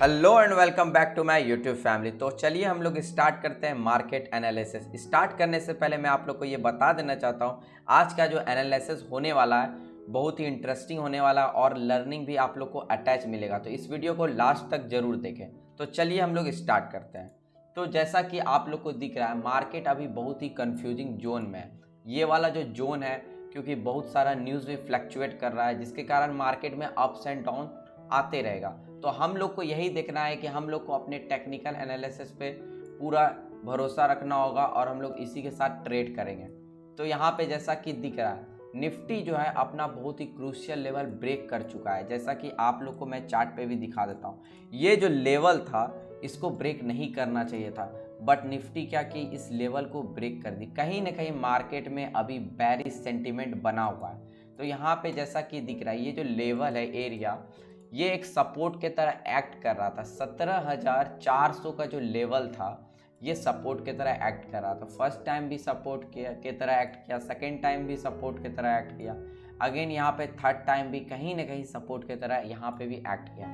Hello and welcome back to my YouTube family. तो चलिए हम लोग स्टार्ट करते हैं मार्केट एनालिसिस। स्टार्ट करने से पहले मैं आप लोग को ये बता देना चाहता हूँ आज का जो एनालिसिस होने वाला है बहुत ही इंटरेस्टिंग होने वाला है और लर्निंग भी आप लोग को अटैच मिलेगा। तो इस वीडियो को लास्ट तक जरूर देखें। तो चलिए हम लोग स्टार्ट करते हैं। तो जैसा कि आप लोग को दिख रहा है मार्केट अभी बहुत ही कन्फ्यूजिंग जोन में है। ये वाला जो जोन है क्योंकि बहुत सारा न्यूज़ भी फ्लक्चुएट कर रहा है जिसके कारण मार्केट में अप्स एंड डाउन आते रहेगा। तो हम लोग को यही देखना है कि हम लोग को अपने टेक्निकल एनालिसिस पे पूरा भरोसा रखना होगा और हम लोग इसी के साथ ट्रेड करेंगे। तो यहाँ पे जैसा कि दिख रहा है निफ्टी जो है अपना बहुत ही क्रूशियल लेवल ब्रेक कर चुका है। जैसा कि आप लोग को मैं चार्ट पे भी दिखा देता हूँ, ये जो लेवल था इसको ब्रेक नहीं करना चाहिए था, बट निफ्टी क्या कि इस लेवल को ब्रेक कर दी। कहीं ना कहीं मार्केट में अभी बेरिश सेंटिमेंट बना हुआ है। तो यहाँ पे जैसा कि दिख रहा है ये जो लेवल है एरिया, ये एक सपोर्ट के तरह एक्ट कर रहा था। 17,400 का जो लेवल था ये सपोर्ट के तरह एक्ट कर रहा था। फर्स्ट टाइम भी सपोर्ट के तरह एक्ट किया, सेकेंड टाइम भी सपोर्ट के तरह एक्ट किया, अगेन यहाँ पे थर्ड टाइम भी कहीं ना कहीं सपोर्ट के तरह यहाँ पे भी एक्ट किया,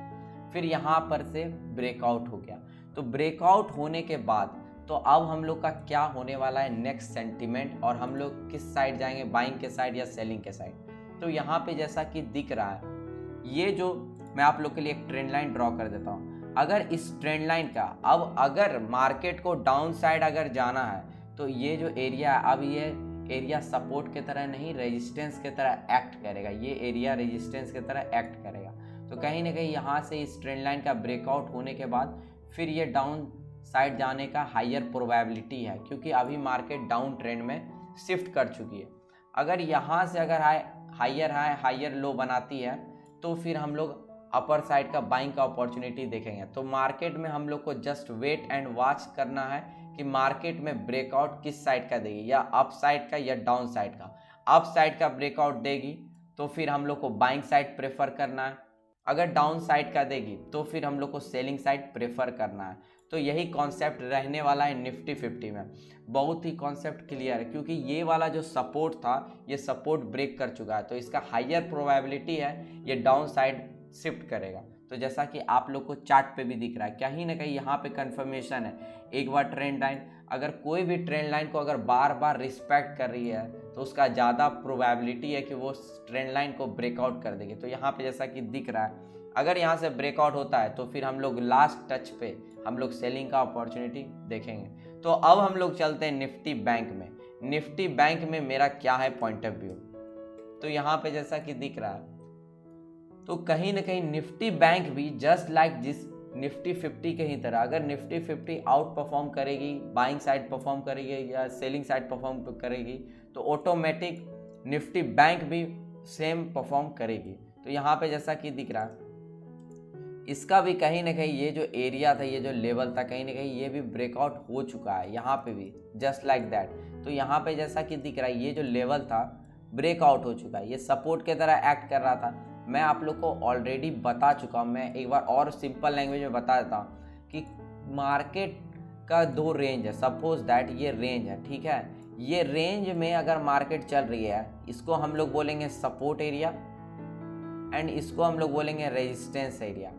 फिर यहाँ पर से ब्रेकआउट हो गया। तो ब्रेकआउट होने के बाद तो अब हम लोग का क्या होने वाला है नेक्स्ट सेंटिमेंट, और हम लोग किस साइड जाएंगे, बाइंग के साइड या सेलिंग के साइड। तो यहाँ पे जैसा कि दिख रहा है ये जो मैं आप लोग के लिए एक ट्रेंड लाइन ड्रॉ कर देता हूँ। अगर इस ट्रेंड लाइन का अब अगर मार्केट को डाउन साइड अगर जाना है तो ये जो एरिया है अब ये एरिया सपोर्ट के तरह नहीं रेजिस्टेंस के तरह एक्ट करेगा। ये एरिया रेजिस्टेंस के तरह एक्ट करेगा। तो कहीं ना कहीं यहाँ से इस ट्रेंड लाइन का ब्रेकआउट होने के बाद फिर ये डाउन साइड जाने का हायर प्रोबेबिलिटी है क्योंकि अभी मार्केट डाउन ट्रेंड में शिफ्ट कर चुकी है। अगर यहाँ से अगर हायर हाई हायर लो बनाती है तो फिर हम लोग अपर साइड का बाइंग का अपॉर्चुनिटी देखेंगे। तो मार्केट में हम लोग को जस्ट वेट एंड वॉच करना है कि मार्केट में ब्रेकआउट किस साइड का देगी, या अप साइड का या डाउन साइड का। अप साइड का ब्रेकआउट देगी तो फिर हम लोग को बाइंग साइड प्रेफर करना है, अगर डाउन साइड का देगी तो फिर हम लोग को सेलिंग साइड प्रेफर करना है। तो यही कॉन्सेप्ट रहने वाला है निफ्टी 50 में। बहुत ही कॉन्सेप्ट क्लियर है क्योंकि ये वाला जो सपोर्ट था ये सपोर्ट ब्रेक कर चुका है, तो इसका हायर प्रोबेबिलिटी है ये डाउन साइड शिफ्ट करेगा। तो जैसा कि आप लोग को चार्ट पे भी दिख रहा है कहीं ना कहीं यहाँ पे कंफर्मेशन है। एक बार ट्रेंड लाइन, अगर कोई भी ट्रेंड लाइन को अगर बार बार रिस्पेक्ट कर रही है तो उसका ज़्यादा प्रोबेबिलिटी है कि वो ट्रेंड लाइन को ब्रेकआउट कर देगी। तो यहाँ पे जैसा कि दिख रहा है अगर यहाँ से ब्रेकआउट होता है तो फिर हम लोग लास्ट टच पे हम लोग सेलिंग का अपॉर्चुनिटी देखेंगे। तो अब हम लोग चलते हैं निफ्टी बैंक में। निफ्टी बैंक में मेरा क्या है पॉइंट ऑफ व्यू। तो यहाँ पे जैसा कि दिख रहा है तो कहीं ना कहीं निफ्टी बैंक भी जस्ट लाइक जिस निफ्टी 50 के ही तरह, अगर निफ्टी 50 आउट परफॉर्म करेगी, बाइंग साइड परफॉर्म करेगी या सेलिंग साइड परफॉर्म करेगी तो ऑटोमेटिक निफ्टी बैंक भी सेम परफॉर्म करेगी। तो यहाँ पे जैसा कि दिख रहा है इसका भी कहीं ना कहीं ये जो एरिया था, ये जो लेवल था, कहीं ना कहीं ये भी ब्रेकआउट हो चुका है यहाँ पे भी जस्ट लाइक दैट। तो यहाँ पे जैसा कि दिख रहा है ये जो लेवल था ब्रेकआउट हो चुका है, ये सपोर्ट की तरह एक्ट कर रहा था। मैं आप लोग को ऑलरेडी बता चुका हूँ, मैं एक बार और सिंपल लैंग्वेज में बता देता हूँ कि मार्केट का दो रेंज है। सपोज दैट ये रेंज है, ठीक है। ये रेंज में अगर मार्केट चल रही है इसको हम लोग बोलेंगे सपोर्ट एरिया एंड इसको हम लोग बोलेंगे रेजिस्टेंस एरिया।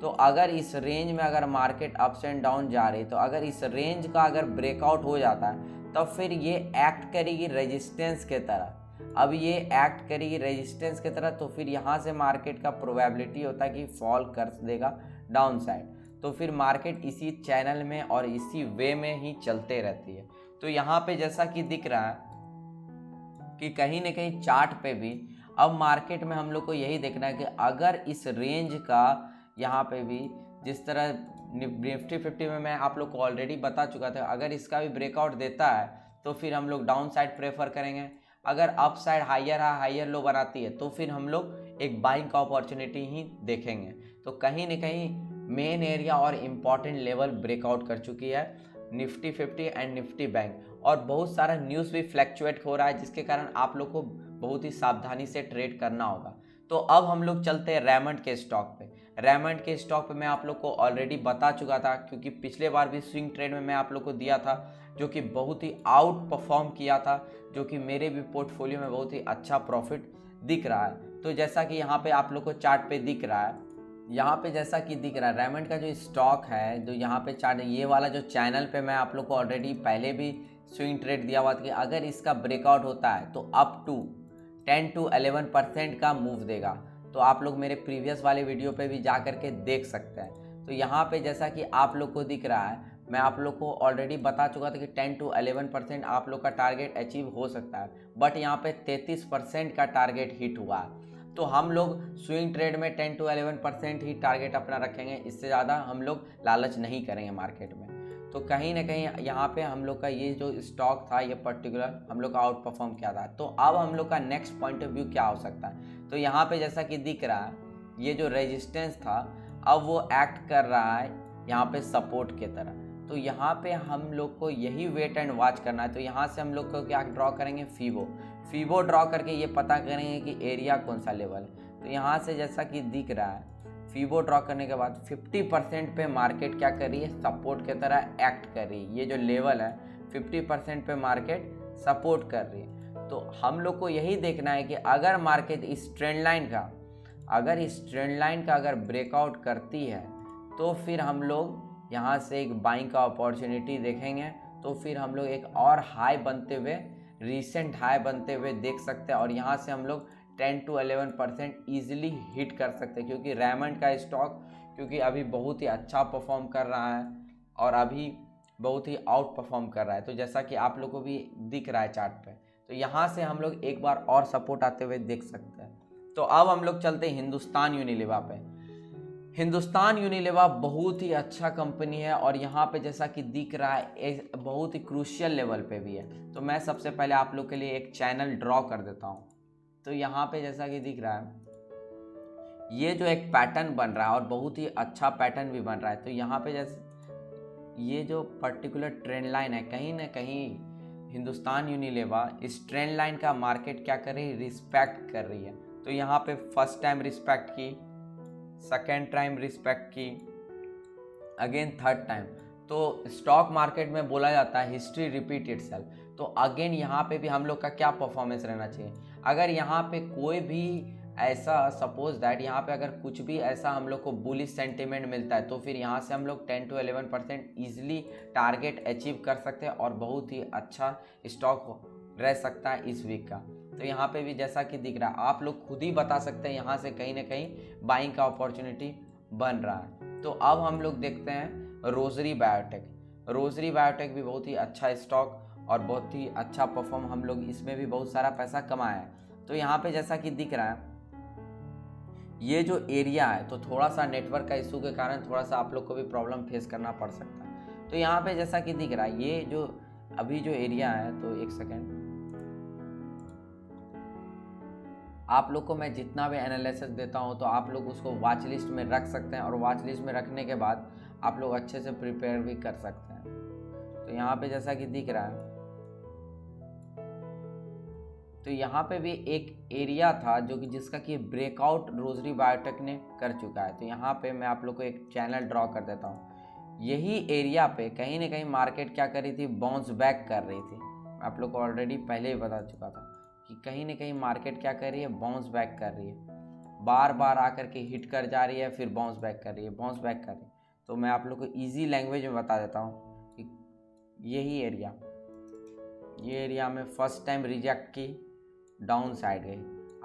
तो अगर इस रेंज में अगर मार्केट अप्स एंड डाउन जा रही तो अगर इस रेंज का अगर ब्रेकआउट हो जाता है तब फिर ये एक्ट करेगी रेजिस्टेंस के तरह। अब ये एक्ट करेगी रेजिस्टेंस की तरह तो फिर यहाँ से मार्केट का प्रोबेबिलिटी होता है कि फॉल कर देगा डाउन साइड। तो फिर मार्केट इसी चैनल में और इसी वे में ही चलते रहती है। तो यहाँ पे जैसा कि दिख रहा है कि कहीं ना कहीं चार्ट पे भी अब मार्केट में हम लोग को यही देखना है कि अगर इस रेंज का यहाँ पे भी जिस तरह निफ्टी 50 में मैं आप लोग को ऑलरेडी बता चुका था, अगर इसका भी ब्रेकआउट देता है तो फिर हम लोग डाउन साइड प्रेफर करेंगे। अगर अप साइड हायर लो बनाती है तो फिर हम लोग एक बाइंग का अपॉर्चुनिटी ही देखेंगे। तो कहीं ना कहीं मेन एरिया और इम्पॉर्टेंट लेवल ब्रेकआउट कर चुकी है निफ्टी 50 एंड निफ्टी बैंक, और बहुत सारा न्यूज़ भी फ्लैक्चुएट हो रहा है जिसके कारण आप लोग को बहुत ही सावधानी से ट्रेड करना होगा। तो अब हम लोग चलते हैं रेमंड के स्टॉक पे। रेमंड के स्टॉक पे मैं आप लोग को ऑलरेडी बता चुका था क्योंकि पिछले बार भी स्विंग ट्रेड में मैं आप लोग को दिया था जो कि बहुत ही आउट परफॉर्म किया था, जो कि मेरे भी पोर्टफोलियो में बहुत ही अच्छा प्रॉफिट दिख रहा है। तो जैसा कि यहाँ पे आप लोग को चार्ट पे दिख रहा है यहाँ पे जैसा कि दिख रहा है रेमंड का जो स्टॉक है, जो यहाँ पे चार्ट, ये वाला जो चैनल पे मैं आप लोग को ऑलरेडी पहले भी स्विंग ट्रेड दिया हुआ था कि अगर इसका ब्रेकआउट होता है तो अप टू 10 to 11% का मूव देगा। तो आप लोग मेरे प्रीवियस वाले वीडियो पे भी जा करके देख सकते हैं। तो यहाँ पे जैसा कि आप लोग को दिख रहा है, मैं आप लोग को ऑलरेडी बता चुका था कि 10 to 11% आप लोग का टारगेट अचीव हो सकता है, बट यहाँ पे 33% का टारगेट हिट हुआ है। तो हम लोग स्विंग ट्रेड में 10 to 11% ही टारगेट अपना रखेंगे, इससे ज़्यादा हम लोग लालच नहीं करेंगे मार्केट में। तो कहीं ना कहीं यहाँ पे हम लोग का ये जो स्टॉक था ये पर्टिकुलर हम लोग का आउट परफॉर्म किया था। तो अब हम लोग का नेक्स्ट पॉइंट ऑफ व्यू क्या हो सकता है, तो यहाँ पे जैसा कि दिख रहा है ये जो रेजिस्टेंस था अब वो एक्ट कर रहा है यहाँ पे सपोर्ट की तरह। तो यहाँ पे हम लोग को यही वेट एंड वॉच करना है। तो यहाँ से हम लोग को क्या ड्रॉ करेंगे, फीबो ड्रॉ करके ये पता करेंगे कि एरिया कौन सा लेवल है। तो यहाँ से जैसा कि दिख रहा है फीबो ड्रॉ करने के बाद 50% पे मार्केट क्या कर रही है, सपोर्ट की तरह एक्ट कर रही है। ये जो लेवल है 50% पे मार्केट सपोर्ट कर रही है। तो हम लोग को यही देखना है कि अगर मार्केट इस ट्रेंड लाइन का अगर ब्रेकआउट करती है तो फिर हम लोग यहाँ से एक बाइंग का अपॉर्चुनिटी देखेंगे। तो फिर हम लोग एक और हाई बनते हुए, रीसेंट हाई बनते हुए देख सकते हैं और यहाँ से हम लोग 10 to 11% ईजिली हिट कर सकते हैं, क्योंकि रेमंड का स्टॉक क्योंकि अभी बहुत ही अच्छा परफॉर्म कर रहा है और अभी बहुत ही आउट परफॉर्म कर रहा है। तो जैसा कि आप लोग को भी दिख रहा है चार्ट पे, तो यहाँ से हम लोग एक बार और सपोर्ट आते हुए देख सकते हैं। तो अब हम लोग चलते हैं हिंदुस्तान यूनिलीवर पे। हिंदुस्तान यूनिलीवर बहुत ही अच्छा कंपनी है और यहाँ पे जैसा कि दिख रहा है बहुत ही क्रूशियल लेवल पे भी है। तो मैं सबसे पहले आप लोग के लिए एक चैनल ड्रॉ कर देता हूँ। तो यहाँ पे जैसा कि दिख रहा है ये जो एक पैटर्न बन रहा है और बहुत ही अच्छा पैटर्न भी बन रहा है। तो यहाँ पे जैसे ये जो पर्टिकुलर ट्रेंड लाइन है, कहीं ना कहीं हिंदुस्तान यूनिलीवर इस ट्रेंड लाइन का मार्केट क्या कर रही है, रिस्पेक्ट कर रही है। तो यहाँ पे फर्स्ट टाइम रिस्पेक्ट की, सेकेंड टाइम रिस्पेक्ट की, अगेन थर्ड टाइम। तो स्टॉक मार्केट में बोला जाता है हिस्ट्री रिपीट इटसेल्फ। तो अगेन यहाँ पे भी हम लोग का क्या परफॉर्मेंस रहना चाहिए। अगर यहाँ पे कोई भी ऐसा सपोज दैट यहाँ पे अगर कुछ भी ऐसा हम लोग को बुलिश सेंटिमेंट मिलता है तो फिर यहाँ से हम लोग 10 to 11% ईजिली टारगेट अचीव कर सकते हैं और बहुत ही अच्छा स्टॉक रह सकता है इस वीक का। तो यहाँ पे भी जैसा कि दिख रहा है आप लोग खुद ही बता सकते हैं यहाँ से कहीं ना कहीं बाइंग का अपॉर्चुनिटी बन रहा है। तो अब हम लोग देखते हैं रोजरी बायोटेक भी बहुत ही अच्छा स्टॉक और बहुत ही अच्छा परफॉर्म, हम लोग इसमें भी बहुत सारा पैसा कमाया है। तो यहाँ पे जैसा कि दिख रहा है ये जो एरिया है तो थोड़ा सा नेटवर्क का इशू के कारण थोड़ा सा आप लोग को भी प्रॉब्लम फेस करना पड़ सकता है। तो यहाँ पे जैसा कि दिख रहा है ये जो अभी जो एरिया है, तो एक सेकेंड, आप लोग को मैं जितना भी एनालिसिस देता हूँ तो आप लोग उसको वॉच लिस्ट में रख सकते हैं और वॉच लिस्ट में रखने के बाद आप लोग अच्छे से प्रिपेयर भी कर सकते हैं। तो यहाँ पे जैसा कि दिख रहा है तो यहाँ पे भी एक एरिया था जो कि जिसका कि ब्रेकआउट रोजरी बायोटेक ने कर चुका है। तो यहाँ पे मैं आप लोग को एक चैनल ड्रॉ कर देता हूँ। यही एरिया पे कहीं ना कहीं मार्केट क्या कर रही थी, बाउंस बैक कर रही थी। मैं आप लोग को ऑलरेडी पहले ही बता चुका था कि कहीं ना कहीं मार्केट क्या कर रही है, बाउंस बैक कर रही है, बार बार आकर के हिट कर जा रही है, फिर बाउंस बैक कर रही है। तो मैं आप लोग को ईजी लैंग्वेज में बता देता हूँ कि यही ये एरिया में फर्स्ट टाइम रिजेक्ट की, डाउन साइड गई,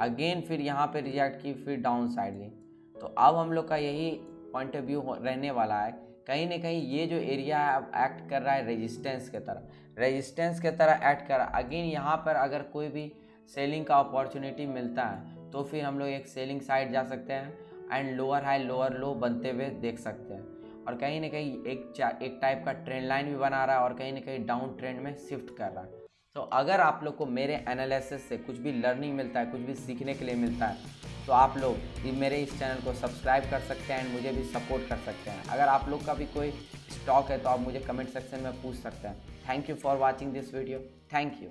अगेन फिर यहाँ पे रिजेक्ट की, फिर डाउन साइड गई। तो अब हम लोग का यही पॉइंट ऑफ व्यू रहने वाला है। कहीं ना कहीं ये जो एरिया है अब एक्ट कर रहा है रेजिस्टेंस की तरह एक्ट कर रहा है। अगेन यहाँ पर अगर कोई भी सेलिंग का अपॉर्चुनिटी मिलता है तो फिर हम लोग एक सेलिंग साइड जा सकते हैं एंड लोअर हाई लोअर लो बनते हुए देख सकते हैं। और कहीं ना कहीं एक टाइप का ट्रेंड लाइन भी बना रहा है और कहीं ना कहीं डाउन ट्रेंड में शिफ्ट कर रहा है। तो अगर आप लोग को मेरे एनालिसिस से कुछ भी लर्निंग मिलता है, कुछ भी सीखने के लिए मिलता है, तो आप लोग मेरे इस चैनल को सब्सक्राइब कर सकते हैं एंड मुझे भी सपोर्ट कर सकते हैं। अगर आप लोग का भी कोई स्टॉक है तो आप मुझे कमेंट सेक्शन में पूछ सकते हैं। Thank you for watching this video. Thank you.